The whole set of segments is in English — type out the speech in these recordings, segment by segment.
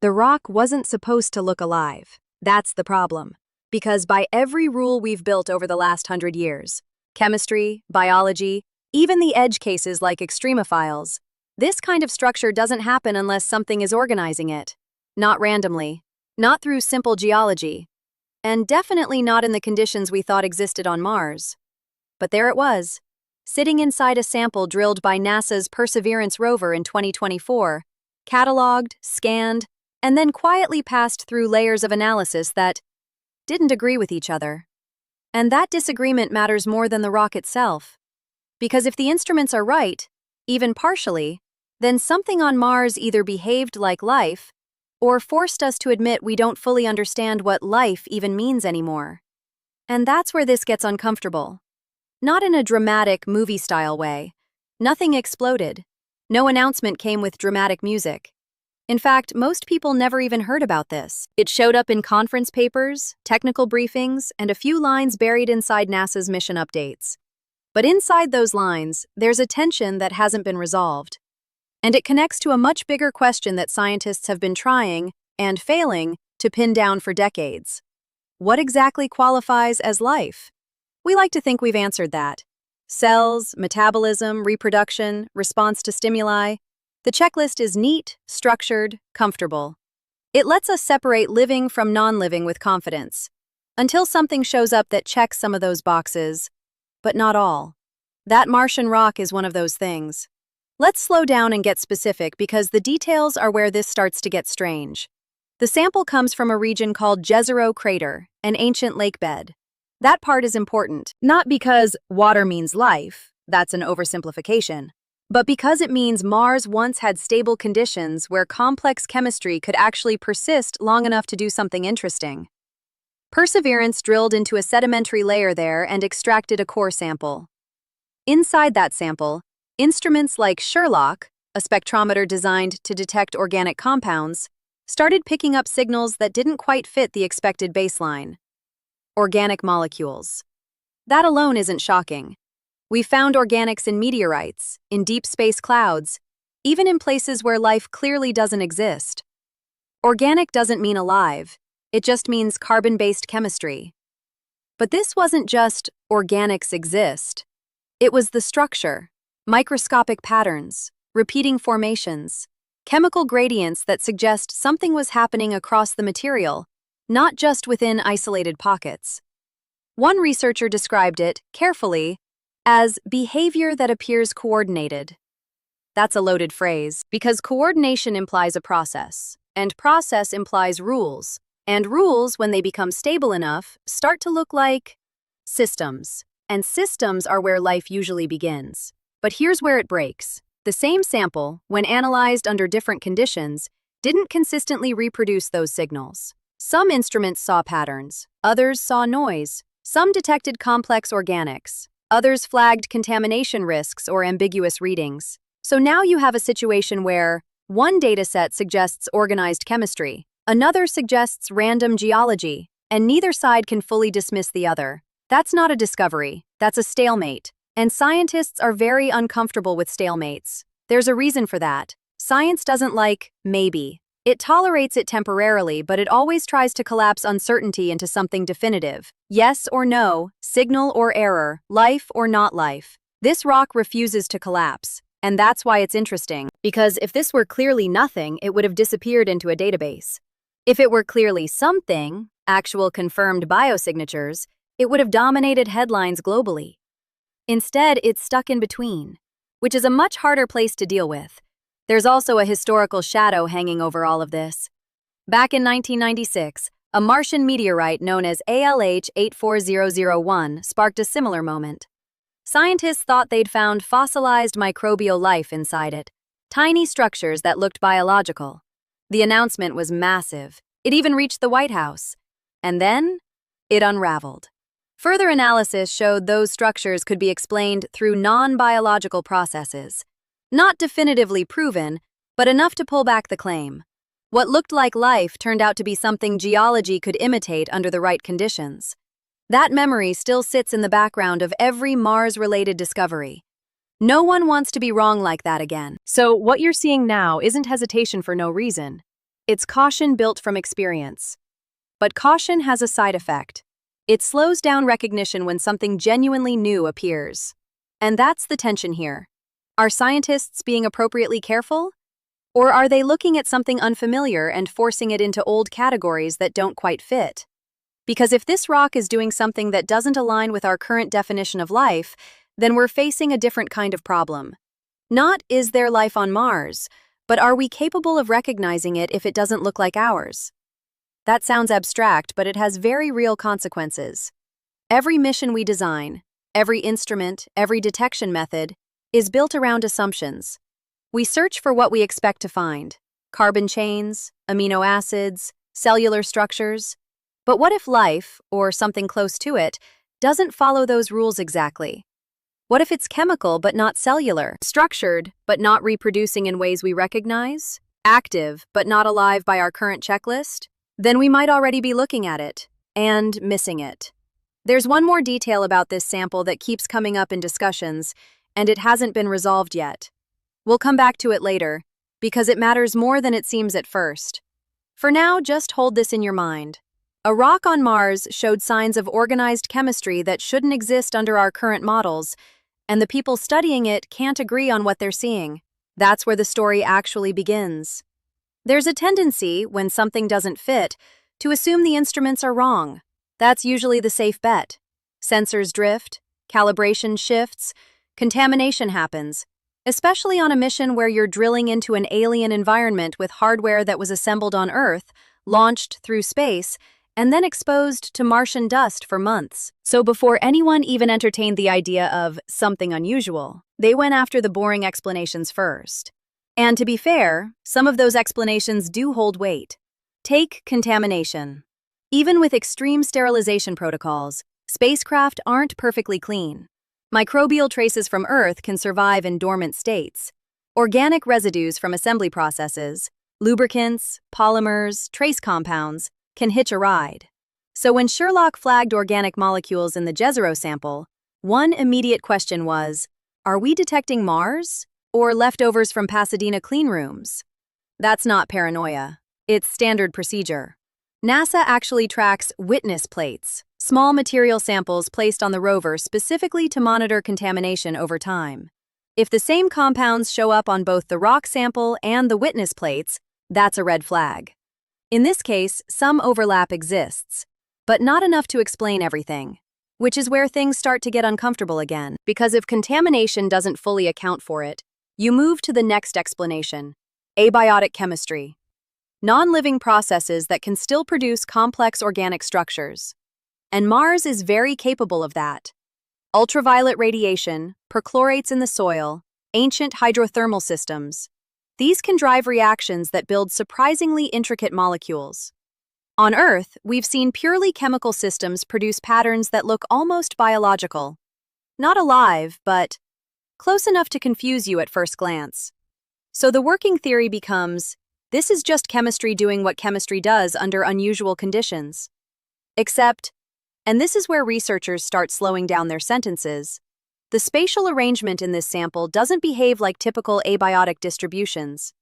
The rock wasn't supposed to look alive. That's the problem. Because by every rule we've built over the last 100 years, chemistry, biology, even the edge cases like extremophiles, this kind of structure doesn't happen unless something is organizing it. Not randomly, not through simple geology, and definitely not in the conditions we thought existed on Mars. But there it was, sitting inside a sample drilled by NASA's Perseverance rover in 2024, cataloged, scanned, and then quietly passed through layers of analysis that didn't agree with each other. And that disagreement matters more than the rock itself. Because if the instruments are right, even partially, then something on Mars either behaved like life or forced us to admit we don't fully understand what life even means anymore. And that's where this gets uncomfortable. Not in a dramatic, movie-style way. Nothing exploded. No announcement came with dramatic music. In fact, most people never even heard about this. It showed up in conference papers, technical briefings, and a few lines buried inside NASA's mission updates. But inside those lines, there's a tension that hasn't been resolved. And it connects to a much bigger question that scientists have been trying, and failing, to pin down for decades. What exactly qualifies as life? We like to think we've answered that. Cells, metabolism, reproduction, response to stimuli. The checklist is neat, structured, comfortable. It lets us separate living from non-living with confidence. Until something shows up that checks some of those boxes, but not all. That Martian rock is one of those things. Let's slow down and get specific because the details are where this starts to get strange. The sample comes from a region called Jezero Crater, an ancient lake bed. That part is important, not because water means life, that's an oversimplification, but because it means Mars once had stable conditions where complex chemistry could actually persist long enough to do something interesting. Perseverance drilled into a sedimentary layer there and extracted a core sample. Inside that sample, instruments like Sherlock, a spectrometer designed to detect organic compounds, started picking up signals that didn't quite fit the expected baseline. Organic molecules. That alone isn't shocking. We found organics in meteorites, in deep space clouds, even in places where life clearly doesn't exist. Organic doesn't mean alive, it just means carbon-based chemistry. But this wasn't just organics exist. It was the structure. Microscopic patterns, repeating formations, chemical gradients that suggest something was happening across the material, not just within isolated pockets. One researcher described it, carefully, as behavior that appears coordinated. That's a loaded phrase, because coordination implies a process, and process implies rules, and rules, when they become stable enough, start to look like systems, and systems are where life usually begins. But here's where it breaks. The same sample, when analyzed under different conditions, didn't consistently reproduce those signals. Some instruments saw patterns, others saw noise. Some detected complex organics, others flagged contamination risks or ambiguous readings. So now you have a situation where one dataset suggests organized chemistry, another suggests random geology, and neither side can fully dismiss the other. That's not a discovery, that's a stalemate. And scientists are very uncomfortable with stalemates. There's a reason for that. Science doesn't like maybe. It tolerates it temporarily, but it always tries to collapse uncertainty into something definitive. Yes or no, signal or error, life or not life. This rock refuses to collapse. And that's why it's interesting. Because if this were clearly nothing, it would have disappeared into a database. If it were clearly something, actual confirmed biosignatures, it would have dominated headlines globally. Instead, it's stuck in between, which is a much harder place to deal with. There's also a historical shadow hanging over all of this. Back in 1996, a Martian meteorite known as ALH 84001 sparked a similar moment. Scientists thought they'd found fossilized microbial life inside it, tiny structures that looked biological. The announcement was massive. It even reached the White House. And then, it unraveled. Further analysis showed those structures could be explained through non-biological processes. Not definitively proven, but enough to pull back the claim. What looked like life turned out to be something geology could imitate under the right conditions. That memory still sits in the background of every Mars-related discovery. No one wants to be wrong like that again. So what you're seeing now isn't hesitation for no reason. It's caution built from experience. But caution has a side effect. It slows down recognition when something genuinely new appears. And that's the tension here. Are scientists being appropriately careful? Or are they looking at something unfamiliar and forcing it into old categories that don't quite fit? Because if this rock is doing something that doesn't align with our current definition of life, then we're facing a different kind of problem. Not is there life on Mars, but are we capable of recognizing it if it doesn't look like ours? That sounds abstract, but it has very real consequences. Every mission we design, every instrument, every detection method, is built around assumptions. We search for what we expect to find: carbon chains, amino acids, cellular structures. But what if life, or something close to it, doesn't follow those rules exactly? What if it's chemical but not cellular, structured but not reproducing in ways we recognize, active but not alive by our current checklist? Then we might already be looking at it and missing it. There's one more detail about this sample that keeps coming up in discussions, and it hasn't been resolved yet. We'll come back to it later, because it matters more than it seems at first. For now, just hold this in your mind. A rock on Mars showed signs of organized chemistry that shouldn't exist under our current models, and the people studying it can't agree on what they're seeing. That's where the story actually begins. There's a tendency, when something doesn't fit, to assume the instruments are wrong. That's usually the safe bet. Sensors drift, calibration shifts, contamination happens, especially on a mission where you're drilling into an alien environment with hardware that was assembled on Earth, launched through space, and then exposed to Martian dust for months. So before anyone even entertained the idea of something unusual, they went after the boring explanations first. And to be fair, some of those explanations do hold weight. Take contamination. Even with extreme sterilization protocols, spacecraft aren't perfectly clean. Microbial traces from Earth can survive in dormant states. Organic residues from assembly processes, lubricants, polymers, trace compounds, can hitch a ride. So when Sherlock flagged organic molecules in the Jezero sample, one immediate question was, are we detecting Mars? Or leftovers from Pasadena clean rooms? That's not paranoia. It's standard procedure. NASA actually tracks witness plates, small material samples placed on the rover specifically to monitor contamination over time. If the same compounds show up on both the rock sample and the witness plates, that's a red flag. In this case, some overlap exists, but not enough to explain everything, which is where things start to get uncomfortable again, because if contamination doesn't fully account for it, you move to the next explanation: abiotic chemistry. Non-living processes that can still produce complex organic structures. And Mars is very capable of that. Ultraviolet radiation, perchlorates in the soil, ancient hydrothermal systems. These can drive reactions that build surprisingly intricate molecules. On Earth, we've seen purely chemical systems produce patterns that look almost biological. Not alive, but close enough to confuse you at first glance. So the working theory becomes, this is just chemistry doing what chemistry does under unusual conditions. Except, and this is where researchers start slowing down their sentences, the spatial arrangement in this sample doesn't behave like typical abiotic distributions.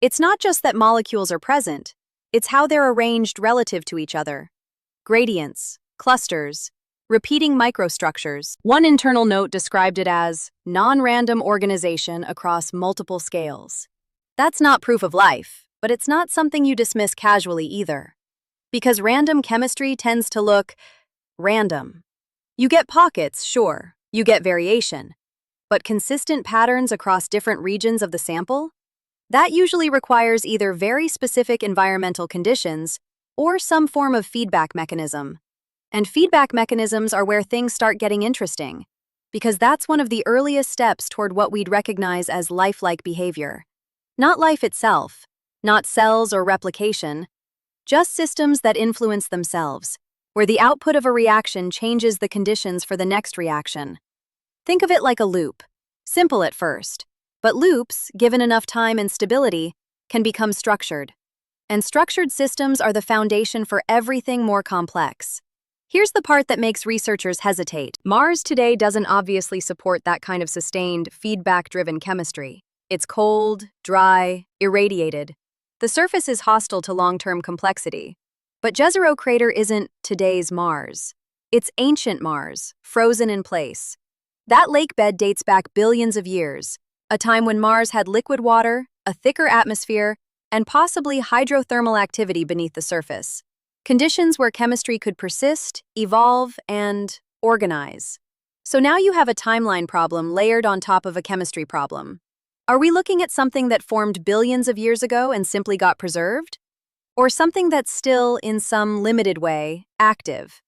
It's not just that molecules are present, it's how they're arranged relative to each other. Gradients, clusters, repeating microstructures. One internal note described it as non-random organization across multiple scales. That's not proof of life, but it's not something you dismiss casually either. Because random chemistry tends to look random. You get pockets, sure, you get variation, but consistent patterns across different regions of the sample? That usually requires either very specific environmental conditions or some form of feedback mechanism. And feedback mechanisms are where things start getting interesting, because that's one of the earliest steps toward what we'd recognize as lifelike behavior. Not life itself, not cells or replication, just systems that influence themselves, where the output of a reaction changes the conditions for the next reaction. Think of it like a loop. Simple at first, but loops, given enough time and stability, can become structured. And structured systems are the foundation for everything more complex. Here's the part that makes researchers hesitate. Mars today doesn't obviously support that kind of sustained, feedback-driven chemistry. It's cold, dry, irradiated. The surface is hostile to long-term complexity. But Jezero Crater isn't today's Mars. It's ancient Mars, frozen in place. That lake bed dates back billions of years, a time when Mars had liquid water, a thicker atmosphere, and possibly hydrothermal activity beneath the surface. Conditions where chemistry could persist, evolve, and organize. So now you have a timeline problem layered on top of a chemistry problem. Are we looking at something that formed billions of years ago and simply got preserved? Or something that's still, in some limited way, active?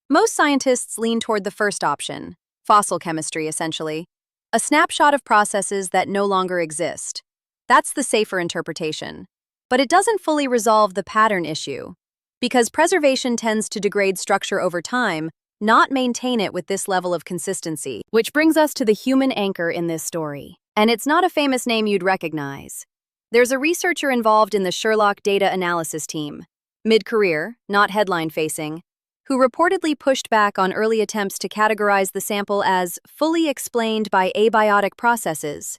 Most scientists lean toward the first option, fossil chemistry, essentially. A snapshot of processes that no longer exist. That's the safer interpretation. But it doesn't fully resolve the pattern issue, because preservation tends to degrade structure over time, not maintain it with this level of consistency. Which brings us to the human anchor in this story. And it's not a famous name you'd recognize. There's a researcher involved in the Sherlock data analysis team, mid-career, not headline-facing, who reportedly pushed back on early attempts to categorize the sample as fully explained by abiotic processes.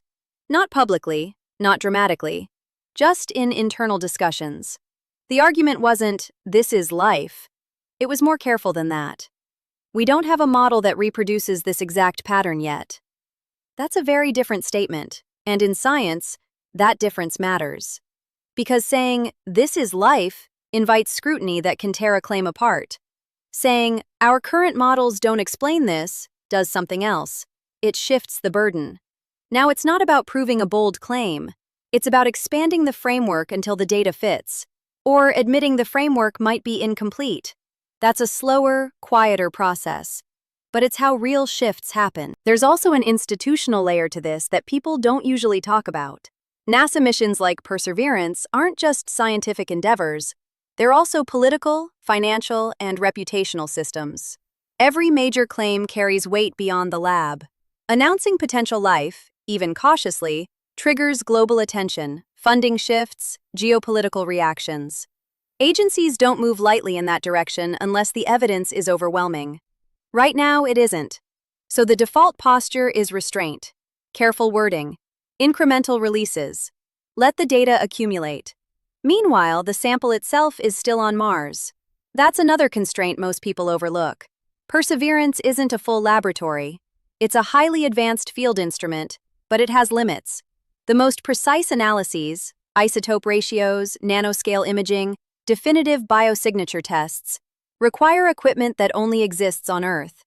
Not publicly, not dramatically, just in internal discussions. The argument wasn't, "this is life." It was more careful than that. "We don't have a model that reproduces this exact pattern yet." That's a very different statement, and in science, that difference matters. Because saying, "this is life," invites scrutiny that can tear a claim apart. Saying, "our current models don't explain this," does something else. It shifts the burden. Now it's not about proving a bold claim. It's about expanding the framework until the data fits, or admitting the framework might be incomplete. That's a slower, quieter process. But it's how real shifts happen. There's also an institutional layer to this that people don't usually talk about. NASA missions like Perseverance aren't just scientific endeavors. They're also political, financial, and reputational systems. Every major claim carries weight beyond the lab. Announcing potential life, even cautiously, triggers global attention, funding shifts, geopolitical reactions. Agencies don't move lightly in that direction unless the evidence is overwhelming. Right now, it isn't. So the default posture is restraint, careful wording, incremental releases. Let the data accumulate. Meanwhile, the sample itself is still on Mars. That's another constraint most people overlook. Perseverance isn't a full laboratory. It's a highly advanced field instrument, but it has limits. The most precise analyses, isotope ratios, nanoscale imaging, definitive biosignature tests, require equipment that only exists on Earth.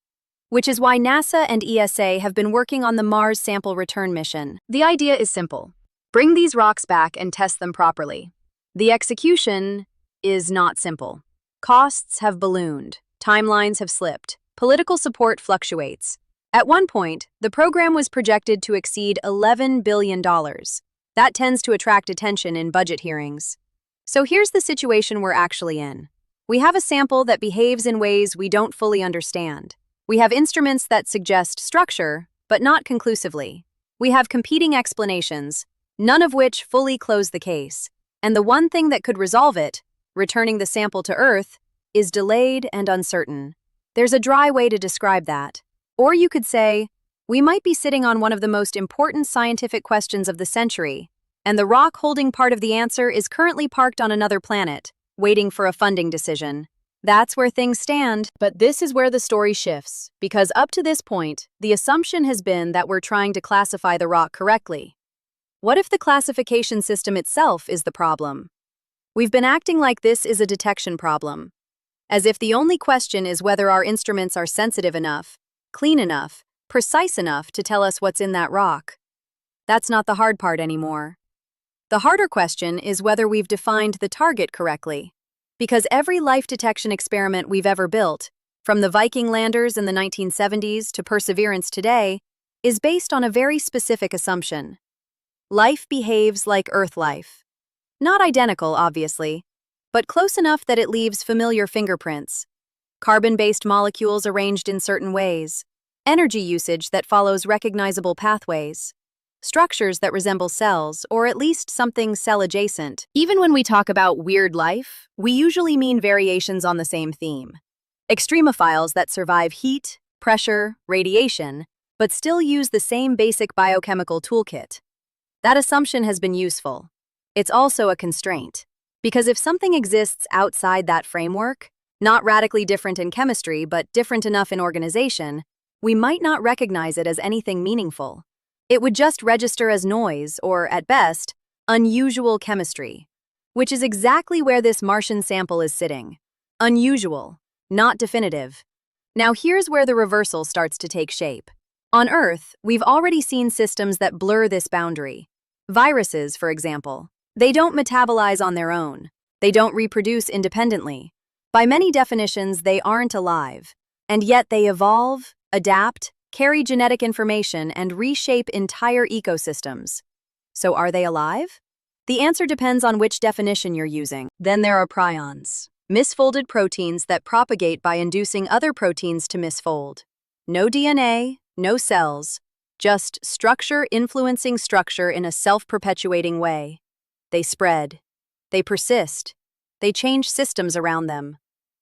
Which is why NASA and ESA have been working on the Mars sample return mission. The idea is simple. Bring these rocks back and test them properly. The execution is not simple. Costs have ballooned, timelines have slipped, political support fluctuates. At one point, the program was projected to exceed $11 billion. That tends to attract attention in budget hearings. So here's the situation we're actually in. We have a sample that behaves in ways we don't fully understand. We have instruments that suggest structure, but not conclusively. We have competing explanations, none of which fully close the case. And the one thing that could resolve it, returning the sample to Earth, is delayed and uncertain. There's a dry way to describe that. Or you could say, we might be sitting on one of the most important scientific questions of the century, and the rock-holding part of the answer is currently parked on another planet, waiting for a funding decision. That's where things stand. But this is where the story shifts, because up to this point, the assumption has been that we're trying to classify the rock correctly. What if the classification system itself is the problem? We've been acting like this is a detection problem, as if the only question is whether our instruments are sensitive enough, clean enough, precise enough to tell us what's in that rock. That's not the hard part anymore. The harder question is whether we've defined the target correctly. Because every life detection experiment we've ever built, from the Viking landers in the 1970s to Perseverance today, is based on a very specific assumption. Life behaves like Earth life. Not identical, obviously, but close enough that it leaves familiar fingerprints. Carbon-based molecules arranged in certain ways, energy usage that follows recognizable pathways, structures that resemble cells, or at least something cell-adjacent. Even when we talk about weird life, we usually mean variations on the same theme. Extremophiles that survive heat, pressure, radiation, but still use the same basic biochemical toolkit. That assumption has been useful. it's also a constraint. Because if something exists outside that framework, not radically different in chemistry but different enough in organization, we might not recognize it as anything meaningful. It would just register as noise or, at best, unusual chemistry, which is exactly where this Martian sample is sitting. Unusual, not definitive. Now here's where the reversal starts to take shape. On Earth, we've already seen systems that blur this boundary. Viruses, for example. They don't metabolize on their own. They don't reproduce independently. By many definitions, they aren't alive. And yet they evolve, adapt, carry genetic information, and reshape entire ecosystems. So are they alive? The answer depends on which definition you're using. Then there are prions, misfolded proteins that propagate by inducing other proteins to misfold. No DNA, no cells, just structure influencing structure in a self-perpetuating way. They spread. They persist. They change systems around them.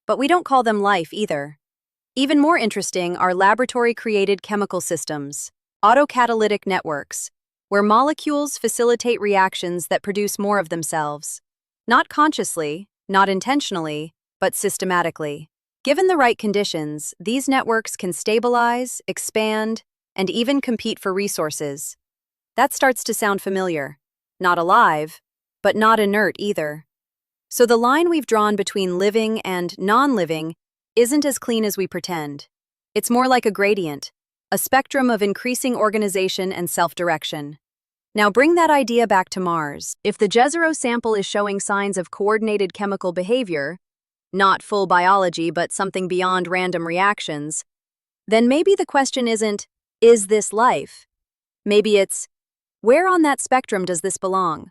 But we don't call them life either. Even more interesting are laboratory-created chemical systems, autocatalytic networks, where molecules facilitate reactions that produce more of themselves. Not consciously, not intentionally, but systematically. Given the right conditions, these networks can stabilize, expand, and even compete for resources. That starts to sound familiar. Not alive, but not inert either. So the line we've drawn between living and non-living isn't as clean as we pretend. It's more like a gradient, a spectrum of increasing organization and self-direction. Now bring that idea back to Mars. If the Jezero sample is showing signs of coordinated chemical behavior, not full biology but something beyond random reactions, then maybe the question isn't, is this life? Maybe it's, where on that spectrum does this belong?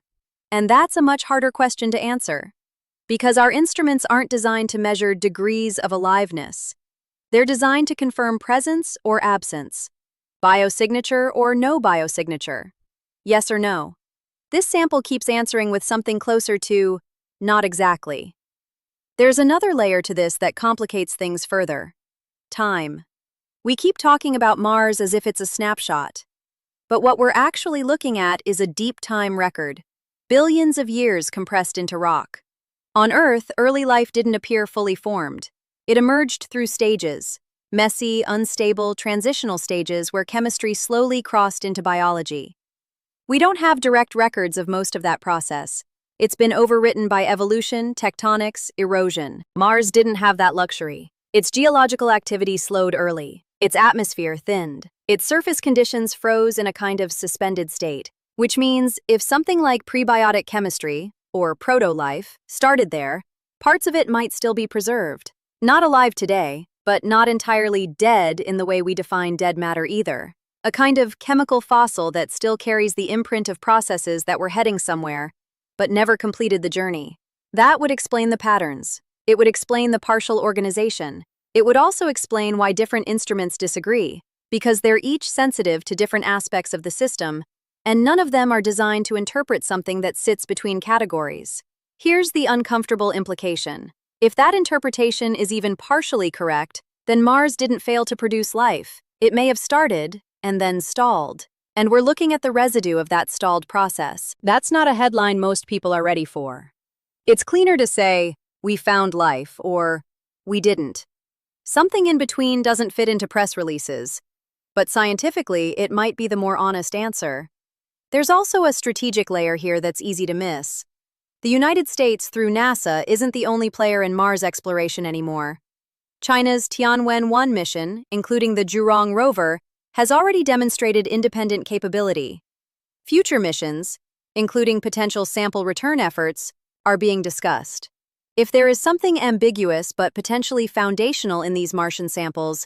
And that's a much harder question to answer. Because our instruments aren't designed to measure degrees of aliveness. They're designed to confirm presence or absence, biosignature or no biosignature, yes or no. This sample keeps answering with something closer to, not exactly. There's another layer to this that complicates things further. Time. We keep talking about Mars as if it's a snapshot. But what we're actually looking at is a deep time record, billions of years compressed into rock. On Earth, early life didn't appear fully formed. It emerged through stages, messy, unstable, transitional stages where chemistry slowly crossed into biology. We don't have direct records of most of that process. It's been overwritten by evolution, tectonics, erosion. Mars didn't have that luxury. Its geological activity slowed early. Its atmosphere thinned. Its surface conditions froze in a kind of suspended state, which means if something like prebiotic chemistry, or proto-life, started there, parts of it might still be preserved. Not alive today, but not entirely dead in the way we define dead matter either. A kind of chemical fossil that still carries the imprint of processes that were heading somewhere, but never completed the journey. That would explain the patterns. It would explain the partial organization. It would also explain why different instruments disagree, because they're each sensitive to different aspects of the system, and none of them are designed to interpret something that sits between categories. Here's the uncomfortable implication. If that interpretation is even partially correct, then Mars didn't fail to produce life. It may have started and then stalled. And we're looking at the residue of that stalled process. That's not a headline most people are ready for. It's cleaner to say, we found life, or we didn't. Something in between doesn't fit into press releases. But scientifically, it might be the more honest answer. There's also a strategic layer here that's easy to miss. The United States, through NASA, isn't the only player in Mars exploration anymore. China's Tianwen-1 mission, including the Zhurong Rover, has already demonstrated independent capability. Future missions, including potential sample return efforts, are being discussed. If there is something ambiguous but potentially foundational in these Martian samples,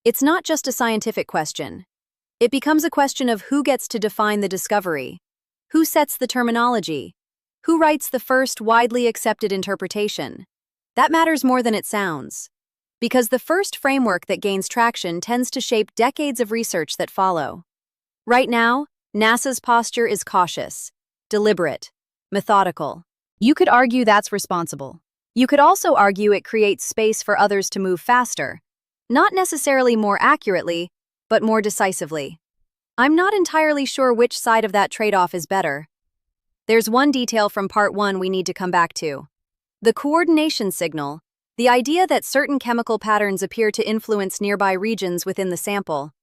it's not just a scientific question. It becomes a question of who gets to define the discovery, who sets the terminology, who writes the first widely accepted interpretation. That matters more than it sounds, because the first framework that gains traction tends to shape decades of research that follow. Right now, NASA's posture is cautious, deliberate, methodical. You could argue that's responsible. You could also argue it creates space for others to move faster, not necessarily more accurately, but more decisively. I'm not entirely sure which side of that trade-off is better. There's one detail from part 1 we need to come back to. The coordination signal, the idea that certain chemical patterns appear to influence nearby regions within the sample.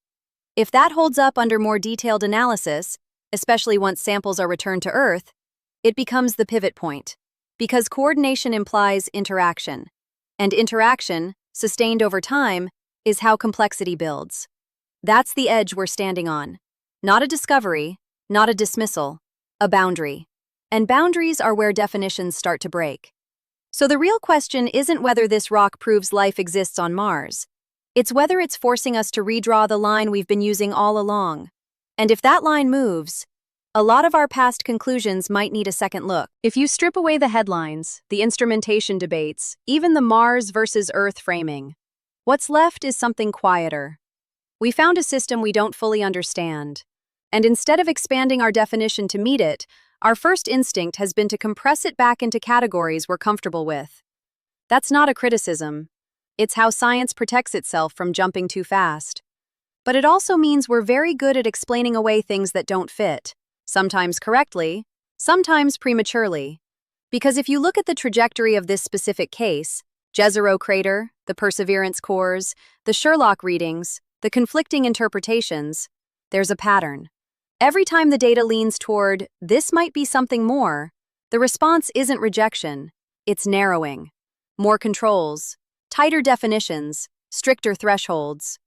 If that holds up under more detailed analysis, especially once samples are returned to Earth, it becomes the pivot point. Because coordination implies interaction. And interaction, sustained over time, is how complexity builds. That's the edge we're standing on. Not a discovery, not a dismissal, a boundary. And boundaries are where definitions start to break. So the real question isn't whether this rock proves life exists on Mars. It's whether it's forcing us to redraw the line we've been using all along. And if that line moves, a lot of our past conclusions might need a second look. If you strip away the headlines, the instrumentation debates, even the Mars versus Earth framing, what's left is something quieter. We found a system we don't fully understand. And instead of expanding our definition to meet it, our first instinct has been to compress it back into categories we're comfortable with. That's not a criticism. It's how science protects itself from jumping too fast. But it also means we're very good at explaining away things that don't fit, sometimes correctly, sometimes prematurely. Because if you look at the trajectory of this specific case, Jezero Crater, the Perseverance cores, the Sherlock readings, the conflicting interpretations, there's a pattern. Every time the data leans toward, this might be something more, the response isn't rejection, it's narrowing. More controls, tighter definitions, stricter thresholds.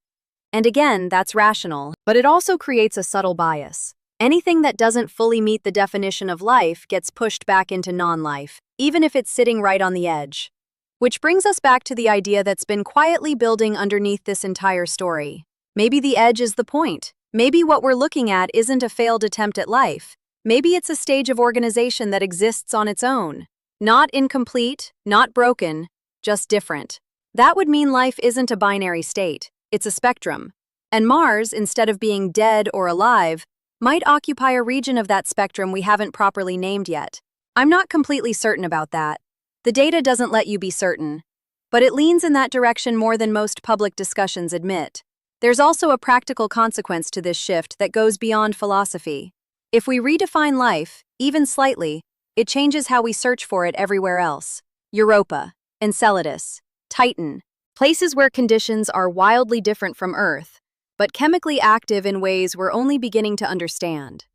And again, that's rational, but it also creates a subtle bias. Anything that doesn't fully meet the definition of life gets pushed back into non-life, even if it's sitting right on the edge. Which brings us back to the idea that's been quietly building underneath this entire story. Maybe the edge is the point. Maybe what we're looking at isn't a failed attempt at life. Maybe it's a stage of organization that exists on its own. Not incomplete, not broken, just different. That would mean life isn't a binary state. It's a spectrum. And Mars, instead of being dead or alive, might occupy a region of that spectrum we haven't properly named yet. I'm not completely certain about that. The data doesn't let you be certain. But it leans in that direction more than most public discussions admit. There's also a practical consequence to this shift that goes beyond philosophy. If we redefine life, even slightly, it changes how we search for it everywhere else. Europa, Enceladus, Titan, places where conditions are wildly different from Earth, but chemically active in ways we're only beginning to understand.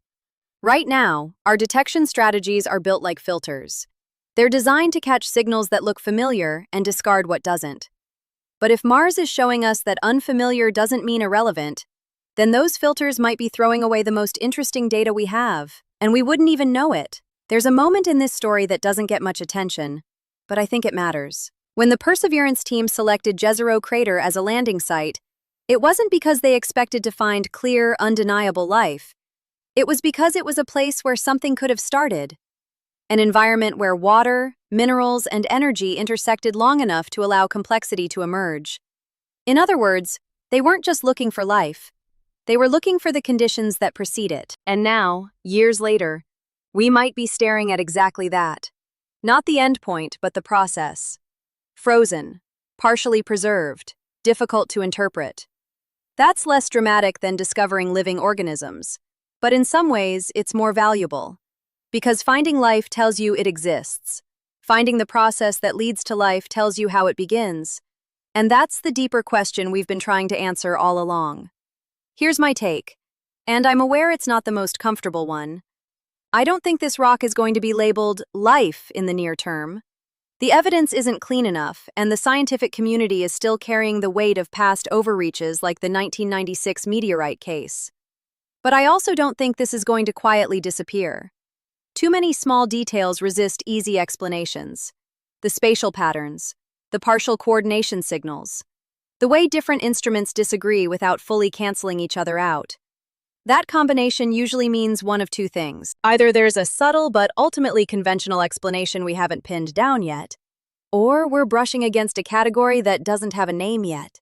Right now, our detection strategies are built like filters. They're designed to catch signals that look familiar and discard what doesn't. But if Mars is showing us that unfamiliar doesn't mean irrelevant, then those filters might be throwing away the most interesting data we have, and we wouldn't even know it. There's a moment in this story that doesn't get much attention, but I think it matters. When the Perseverance team selected Jezero Crater as a landing site, it wasn't because they expected to find clear, undeniable life. It was because it was a place where something could have started. An environment where water, minerals, and energy intersected long enough to allow complexity to emerge. In other words, they weren't just looking for life. They were looking for the conditions that precede it. And now, years later, we might be staring at exactly that. Not the end point, but the process. Frozen, partially preserved, difficult to interpret. That's less dramatic than discovering living organisms, but in some ways, it's more valuable. Because finding life tells you it exists. Finding the process that leads to life tells you how it begins. And that's the deeper question we've been trying to answer all along. Here's my take, and I'm aware it's not the most comfortable one. I don't think this rock is going to be labeled life in the near term. The evidence isn't clean enough, and the scientific community is still carrying the weight of past overreaches like the 1996 meteorite case. But I also don't think this is going to quietly disappear. Too many small details resist easy explanations. The spatial patterns, the partial coordination signals, the way different instruments disagree without fully canceling each other out. That combination usually means one of two things. Either there's a subtle but ultimately conventional explanation we haven't pinned down yet, or we're brushing against a category that doesn't have a name yet.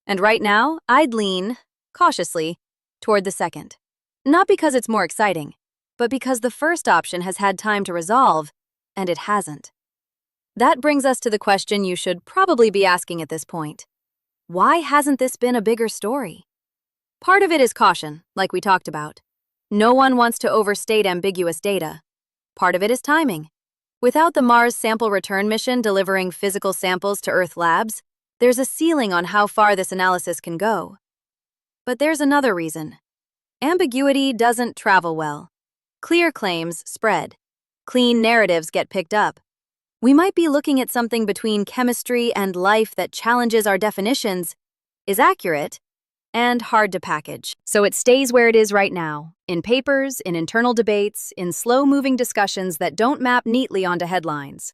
And right now, I'd lean, cautiously, toward the second. Not because it's more exciting, but because the first option has had time to resolve, and it hasn't. That brings us to the question you should probably be asking at this point. Why hasn't this been a bigger story? Part of it is caution, like we talked about. No one wants to overstate ambiguous data. Part of it is timing. Without the Mars sample return mission delivering physical samples to Earth labs, there's a ceiling on how far this analysis can go. But there's another reason. Ambiguity doesn't travel well. Clear claims spread. Clean narratives get picked up. We might be looking at something between chemistry and life that challenges our definitions, is accurate, and hard to package. So it stays where it is right now, in papers, in internal debates, in slow-moving discussions that don't map neatly onto headlines.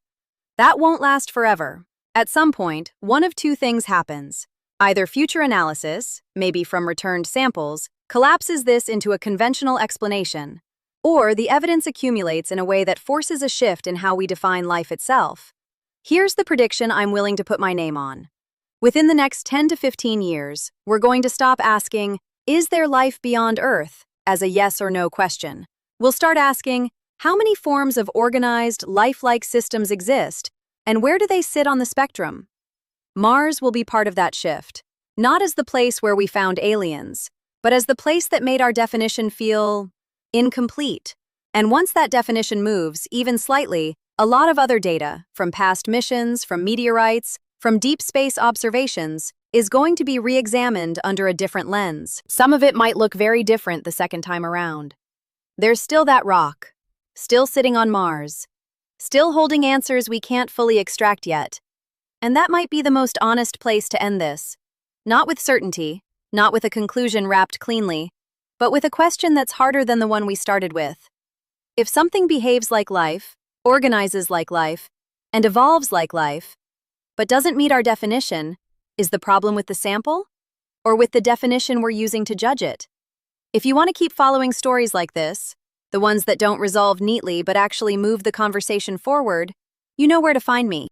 That won't last forever. At some point, one of two things happens. Either future analysis, maybe from returned samples, collapses this into a conventional explanation, or the evidence accumulates in a way that forces a shift in how we define life itself. Here's the prediction I'm willing to put my name on. Within the next 10 to 15 years, we're going to stop asking, is there life beyond Earth, as a yes or no question. We'll start asking, how many forms of organized, lifelike systems exist, and where do they sit on the spectrum? Mars will be part of that shift, not as the place where we found aliens, but as the place that made our definition feel incomplete. And once that definition moves, even slightly, a lot of other data, from past missions, from meteorites, from deep space observations, is going to be re-examined under a different lens. Some of it might look very different the second time around. There's still that rock, still sitting on Mars, still holding answers we can't fully extract yet. And that might be the most honest place to end this. Not with certainty, not with a conclusion wrapped cleanly, but with a question that's harder than the one we started with. If something behaves like life, organizes like life, and evolves like life, but doesn't meet our definition, is the problem with the sample? Or with the definition we're using to judge it? If you want to keep following stories like this, the ones that don't resolve neatly but actually move the conversation forward, you know where to find me.